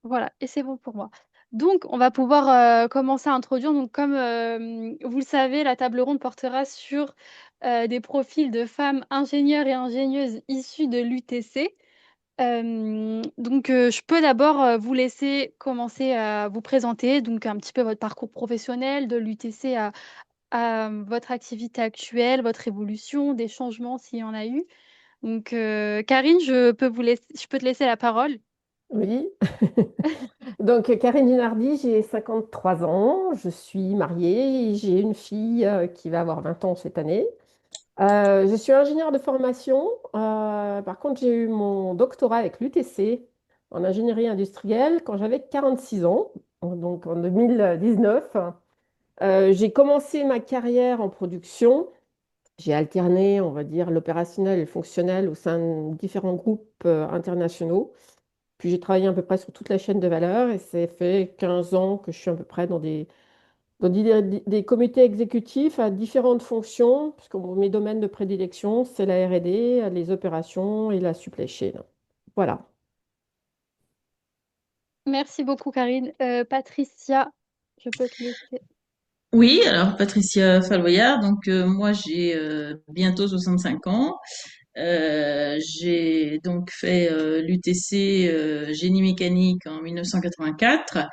Voilà, et c'est bon pour moi. Donc, on va pouvoir commencer à introduire. Donc, comme vous le savez, la table ronde portera sur des profils de femmes ingénieurs et ingénieuses issues de l'UTC. Donc, je peux d'abord vous laisser commencer à vous présenter, donc un petit peu votre parcours professionnel de l'UTC à votre activité actuelle, votre évolution, des changements s'il y en a eu. Donc, Karine, je peux te laisser la parole. Oui. Donc, Karine Dinardi, j'ai 53 ans, je suis mariée, et j'ai une fille qui va avoir 20 ans cette année. Je suis ingénieure de formation. Par contre, j'ai eu mon doctorat avec l'UTC en ingénierie industrielle quand j'avais 46 ans, donc en 2019. J'ai commencé ma carrière en production. J'ai alterné, on va dire, l'opérationnel et le fonctionnel au sein de différents groupes internationaux. Puis j'ai travaillé à peu près sur toute la chaîne de valeur et ça fait 15 ans que je suis à peu près dans des comités exécutifs à différentes fonctions, puisque mes domaines de prédilection, c'est la R&D, les opérations et la supply chain. Voilà. Merci beaucoup, Karine. Patricia, je peux te laisser. Oui, alors Patricia Falloyard, donc moi j'ai bientôt 65 ans. J'ai donc fait l'UTC génie mécanique en 1984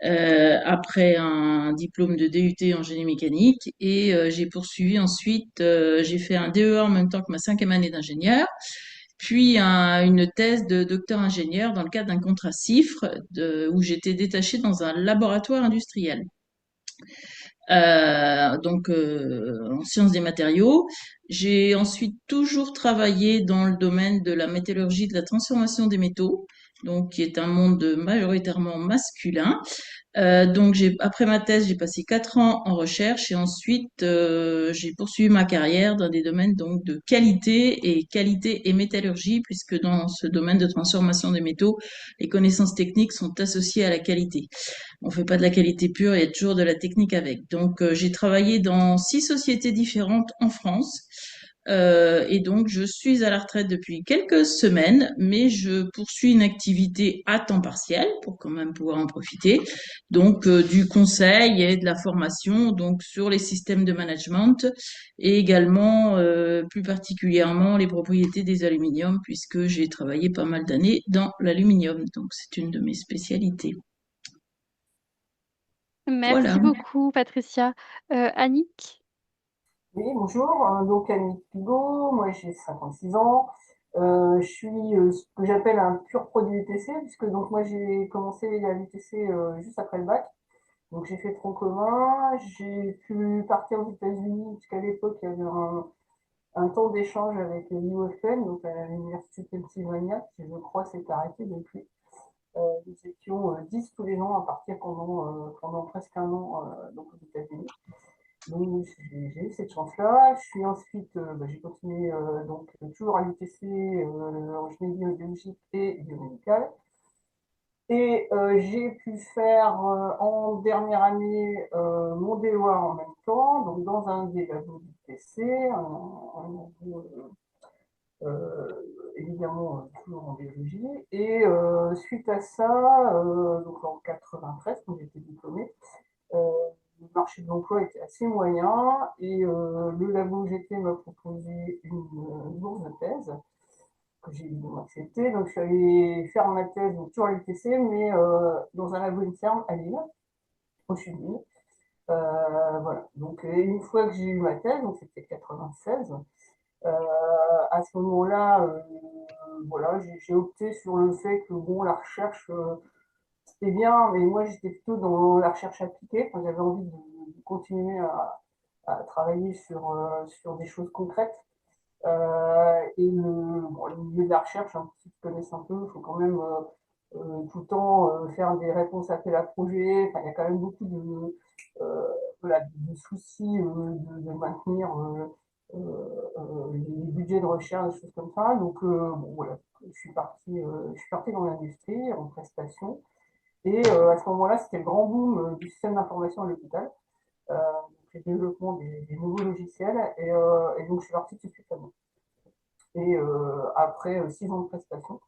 après un diplôme de DUT en génie mécanique et j'ai poursuivi ensuite, j'ai fait un DEA en même temps que ma cinquième année d'ingénieur, puis une thèse de docteur ingénieur dans le cadre d'un contrat CIFRE où j'étais détachée dans un laboratoire industriel. En sciences des matériaux. J'ai ensuite toujours travaillé dans le domaine de la métallurgie, de la transformation des métaux, donc qui est un monde majoritairement masculin. Après ma thèse, j'ai passé 4 ans en recherche et ensuite j'ai poursuivi ma carrière dans des domaines donc de qualité et métallurgie, puisque dans ce domaine de transformation des métaux, les connaissances techniques sont associées à la qualité. On fait pas de la qualité pure, il y a toujours de la technique avec. Donc, j'ai travaillé dans 6 sociétés différentes en France. Et donc, je suis à la retraite depuis quelques semaines, mais je poursuis une activité à temps partiel pour quand même pouvoir en profiter. Donc, du conseil et de la formation, donc sur les systèmes de management et également, plus particulièrement, les propriétés des aluminiums, puisque j'ai travaillé pas mal d'années dans l'aluminium. Donc, c'est une de mes spécialités. Merci Voilà. beaucoup, Patricia. Annick? Oui, bonjour. Donc, Annie Pigot, moi j'ai 56 ans. Je suis ce que j'appelle un pur produit UTC, puisque donc moi j'ai commencé à l'UTC juste après le bac. Donc j'ai fait tronc commun, j'ai pu partir aux États-Unis, puisqu'à l'époque il y avait un temps d'échange avec l'UFN, donc à l'Université de Pennsylvania, qui je crois s'est arrêté depuis. Nous étions 10 tous les ans à partir pendant presque un an donc aux États-Unis. Donc, j'ai eu cette chance-là. Je suis ensuite, j'ai continué donc toujours à l'UTC en génie biologique et biomédicale. Et j'ai pu faire en dernière année mon DEA en même temps, donc dans un des labos d'UTC, évidemment toujours en biologie. Et suite à ça, donc en 93, quand j'étais diplômée, euh, le marché de l'emploi était assez moyen et le labo où j'étais m'a proposé une bourse de thèse que j'ai évidemment acceptée. Donc je suis allée faire ma thèse donc, sur l'UTC, mais dans un labo interne à Lille, au sud de Lille. Voilà. Donc une fois que j'ai eu ma thèse, donc c'était 96, euh, à ce moment-là, voilà, j'ai opté sur le fait que bon, la recherche, c'était bien, mais moi j'étais plutôt dans la recherche appliquée. Enfin, j'avais envie de continuer à travailler sur des choses concrètes. Et le milieu de la recherche, hein, si tu connais un peu, il faut quand même tout le temps faire des réponses à appel à projet. Enfin, il y a quand même beaucoup euh, voilà, de soucis de maintenir les budgets de recherche, des choses comme ça. Donc, bon, voilà, je suis partie dans l'industrie en prestation. Et à ce moment-là, c'était le grand boom du système d'information à l'hôpital, le développement des nouveaux logiciels. Et donc, je suis partie tout de suite là-dedans. Et après 6 ans de prestation,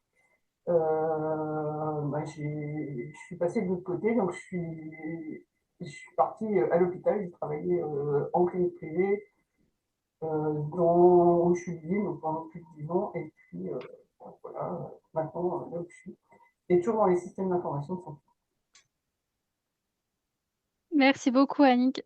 je suis passée de l'autre côté, donc je suis partie à l'hôpital, j'ai travaillé en clinique privée, où je suis liée, donc pendant plus de 10 ans, et puis voilà, maintenant là où je suis, et toujours dans les systèmes d'information de santé. Merci beaucoup, Annick.